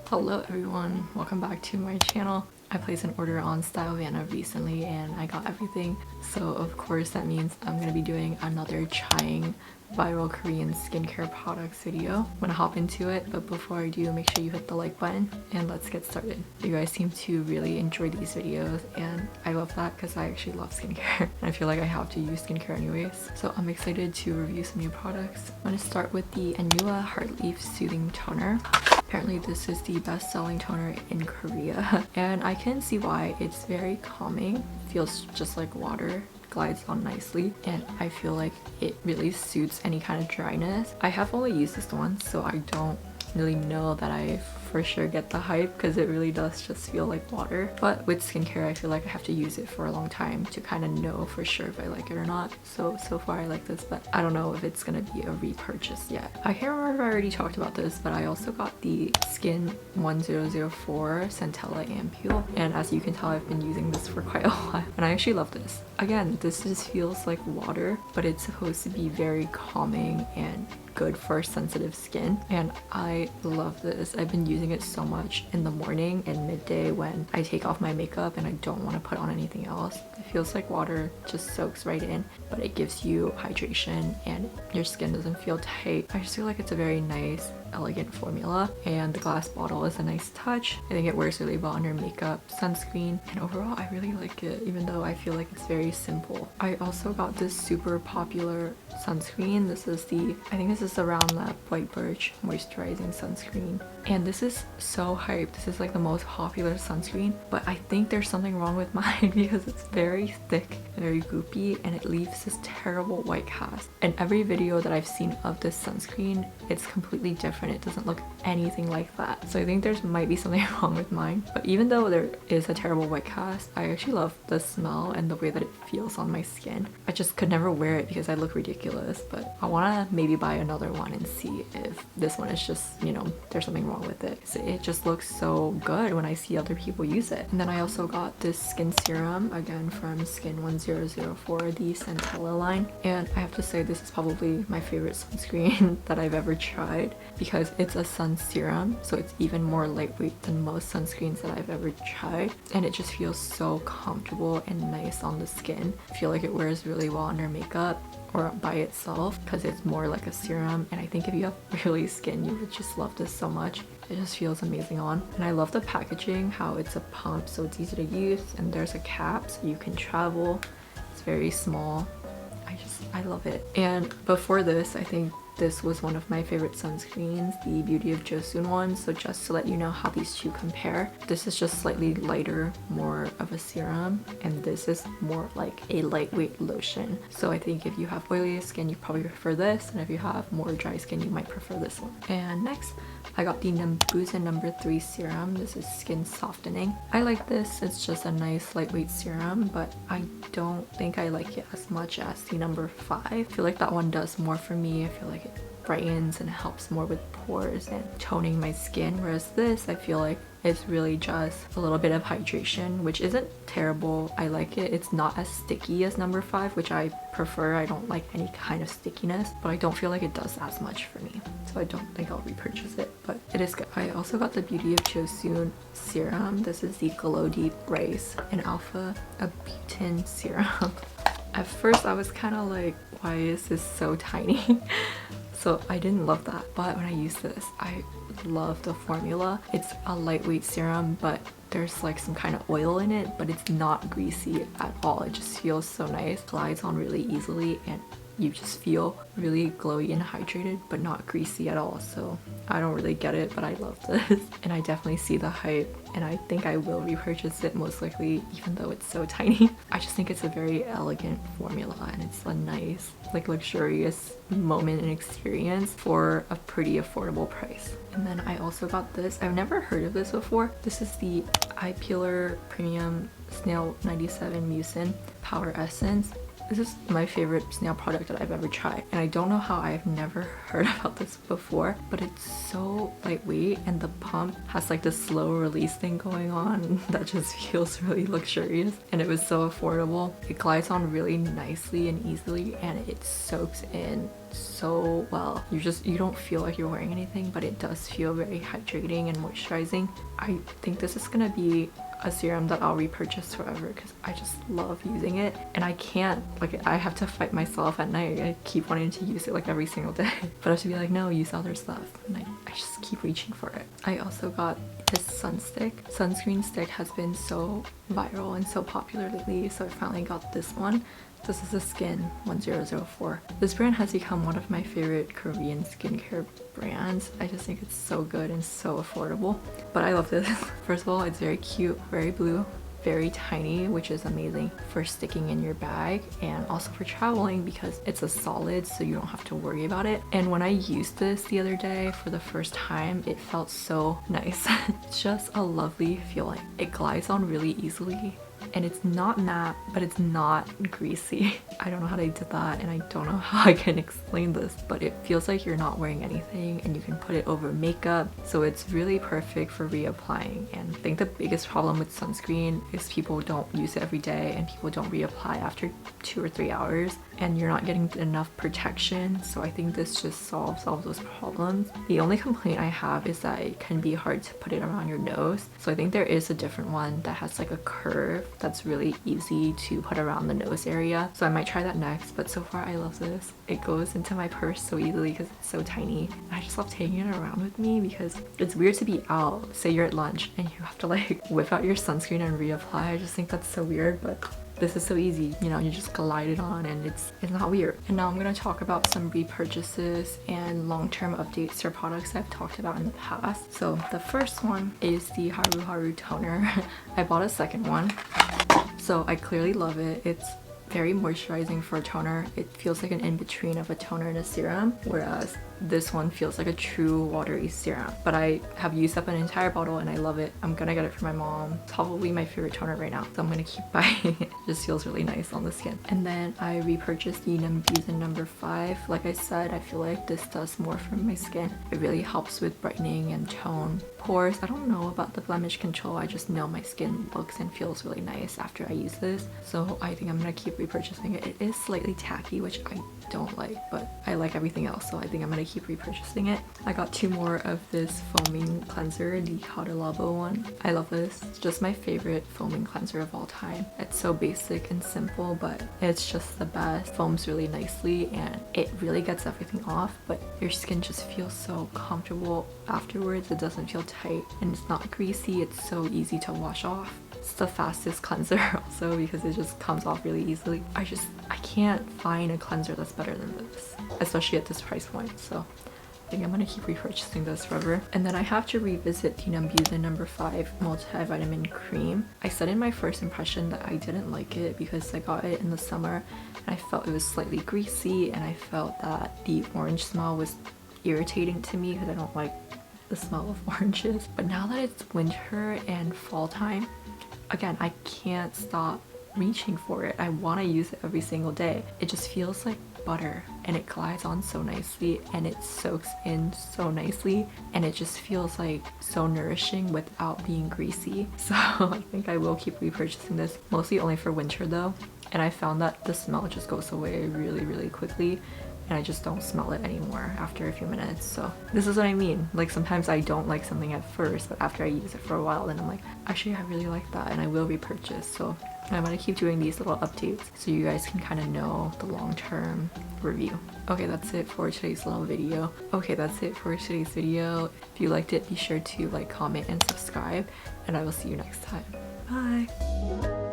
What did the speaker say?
Hello everyone, welcome back to my channel. I placed an order on Stylovana recently and I got everything, so of course that means I'm gonna be doing another trying viral Korean skincare products video. I'm gonna hop into it, but before I do, make sure you hit the like button and let's get started. You guys seem to really enjoy these videos and I love that because I actually love skincare and I feel like I have to use skincare anyways. So I'm excited to review some new products. I'm gonna start with the Anua Heartleaf Soothing Toner. Apparently this is the best-selling toner in Korea and I can see why. It's very calming, feels just like water, glides on nicely, and I feel like it really suits any kind of dryness. I have only used this once, so I don't really know that I for sure get the hype because it really does just feel like water. But with skincare, I feel like I have to use it for a long time to kind of know for sure if I like it or not. So far I like this, but I don't know if it's gonna be a repurchase yet. I can't remember if I already talked about this, but I also got the Skin 1004 Centella Ampule, and as you can tell, I've been using this for quite a while and I actually love this. Again, this just feels like water, but it's supposed to be very calming and good for sensitive skin, and I love this. I've been using it so much in the morning and midday when I take off my makeup and I don't want to put on anything else. It feels like water, just soaks right in, but it gives you hydration and your skin doesn't feel tight. I just feel like it's a very nice, elegant formula, and the glass bottle is a nice touch. I think it wears really well under makeup, sunscreen, and overall I really like it, even though I feel like it's very simple. I also got this super popular sunscreen. This is I think this is the Round Lab White Birch Moisturizing Sunscreen, and this is so hyped. This is like the most popular sunscreen, but I think there's something wrong with mine because it's very thick, very goopy, and it leaves this terrible white cast. In every video that I've seen of this sunscreen, it's completely different. It doesn't look anything like that. So I think there might be something wrong with mine. But even though there is a terrible white cast, I actually love the smell and the way that it feels on my skin. I just could never wear it because I look ridiculous, but I want to maybe buy another one and see if this one is just, you know, there's something wrong with it. So it just looks so good when I see other people use it. And then I also got this skin serum, again from Skin 1004, the Centella line. And I have to say this is probably my favorite sunscreen that I've ever tried because it's a sun serum, so it's even more lightweight than most sunscreens that I've ever tried. And it just feels so comfortable and nice on the skin. I feel like it wears really well under makeup or by itself because it's more like a serum, and I think if you have oily skin you would just love this so much. It just feels amazing on, and I love the packaging, how it's a pump so it's easy to use, and there's a cap so you can travel. It's very small. I love it. And before this, I think this was one of my favorite sunscreens, the Beauty of Joseon one. So just to let you know how these two compare, this is just slightly lighter, more of a serum, and this is more like a lightweight lotion. So I think if you have oily skin, you probably prefer this, and if you have more dry skin, you might prefer this one. And next, I got the Nambusa No. 3 serum. This is skin softening. I like this. It's just a nice lightweight serum, but I don't think I like it as much as the No. 5. I feel like that one does more for me. I feel like it brightens and helps more with pores and toning my skin, whereas this, I feel like it's really just a little bit of hydration, which isn't terrible. I like it. It's not as sticky as No. 5, which I prefer. I don't like any kind of stickiness, but I don't feel like it does as much for me, so I don't think I'll repurchase it, but it is good. I also got the Beauty of Joseon serum. This is the Glow Deep Rice and Alpha Abutin serum. At first I was kind of like, why is this so tiny? So I didn't love that, but when I use this, I love the formula. It's a lightweight serum, but there's like some kind of oil in it, but it's not greasy at all. It just feels so nice, glides on really easily, and you just feel really glowy and hydrated, but not greasy at all. So I don't really get it, but I love this. And I definitely see the hype, and I think I will repurchase it most likely, even though it's so tiny. I just think it's a very elegant formula, and it's a nice, like, luxurious moment and experience for a pretty affordable price. And then I also got this. I've never heard of this before. This is the Eye Peeler Premium Snail 97 Mucin Power Essence. This is my favorite snail product that I've ever tried, and I don't know how I've never heard about this before, but it's so lightweight, and the pump has like this slow release thing going on that just feels really luxurious, and it was so affordable. It glides on really nicely and easily, and it soaks in so well. You don't feel like you're wearing anything, but it does feel very hydrating and moisturizing. I think this is gonna be a serum that I'll repurchase forever because I just love using it, and I can't, like, I have to fight myself at night. I keep wanting to use it like every single day but I have to be like, no, use other stuff, and I just keep reaching for it. I also got this Sunstick. Sunscreen stick has been so viral and so popular lately, so I finally got this one. This is the Skin 1004. This brand has become one of my favorite Korean skincare brands. I just think it's so good and so affordable. But I love this. First of all, it's very cute, very blue, very tiny, which is amazing for sticking in your bag and also for traveling because it's a solid, so you don't have to worry about it. And when I used this the other day for the first time, it felt so nice. It's just a lovely feeling. It glides on really easily, and it's not matte, but it's not greasy. I don't know how they did that, and I don't know how I can explain this, but it feels like you're not wearing anything, and you can put it over makeup, so it's really perfect for reapplying. And I think the biggest problem with sunscreen is people don't use it every day, and people don't reapply after 2 or 3 hours, and you're not getting enough protection. So I think this just solves all those problems. The only complaint I have is that it can be hard to put it around your nose, so I think there is a different one that has like a curve that's really easy to put around the nose area, so I might try that next. But so far I love this. It goes into my purse so easily because it's so tiny. I just love taking it around with me because it's weird to be out, say you're at lunch, and you have to like whip out your sunscreen and reapply. I just think that's so weird, but this is so easy, you know, you just glide it on and it's not weird. And now I'm gonna talk about some repurchases and long-term updates for products I've talked about in the past. So the first one is the Haru toner. I bought a second one, so I clearly love it. It's very moisturizing for a toner. It feels like an in-between of a toner and a serum, whereas this one feels like a true watery serum. But I have used up an entire bottle and I love it. I'm gonna get it for my mom. It's probably my favorite toner right now, so I'm gonna keep buying it. It just feels really nice on the skin. And then I repurchased the number 5. Like I said, I feel like this does more for my skin. It really helps with brightening and tone. Pores, I don't know about the blemish control, I just know my skin looks and feels really nice after I use this, so I think I'm gonna keep repurchasing it. It is slightly tacky, which I don't like, but I like everything else, so I think I'm gonna keep repurchasing it. I got 2 more of this foaming cleanser, the Hada Labo one. I love this. It's just my favorite foaming cleanser of all time. It's so basic and simple, but it's just the best. Foams really nicely and it really gets everything off, but your skin just feels so comfortable afterwards. It doesn't feel tight and it's not greasy. It's so easy to wash off. It's the fastest cleanser also because it just comes off really easily. I can't find a cleanser that's better than this, especially at this price point, so I think I'm gonna keep repurchasing this forever. And then I have to revisit the number 5 multivitamin cream. I said in my first impression that I didn't like it because I got it in the summer and I felt it was slightly greasy, and I felt that the orange smell was irritating to me because I don't like the smell of oranges. But now that it's winter and fall time, again, I can't stop reaching for it. I want to use it every single day. It just feels like butter and it glides on so nicely and it soaks in so nicely and it just feels like so nourishing without being greasy. So I think I will keep repurchasing this, mostly only for winter though. And I found that the smell just goes away really quickly and I just don't smell it anymore after a few minutes. So this is what I mean. Like sometimes I don't like something at first, but after I use it for a while, then I'm like, actually I really like that, and I will repurchase. So I'm gonna keep doing these little updates so you guys can kind of know the long-term review. Okay, that's it for today's little video. If you liked it, be sure to like, comment, and subscribe, and I will see you next time. Bye!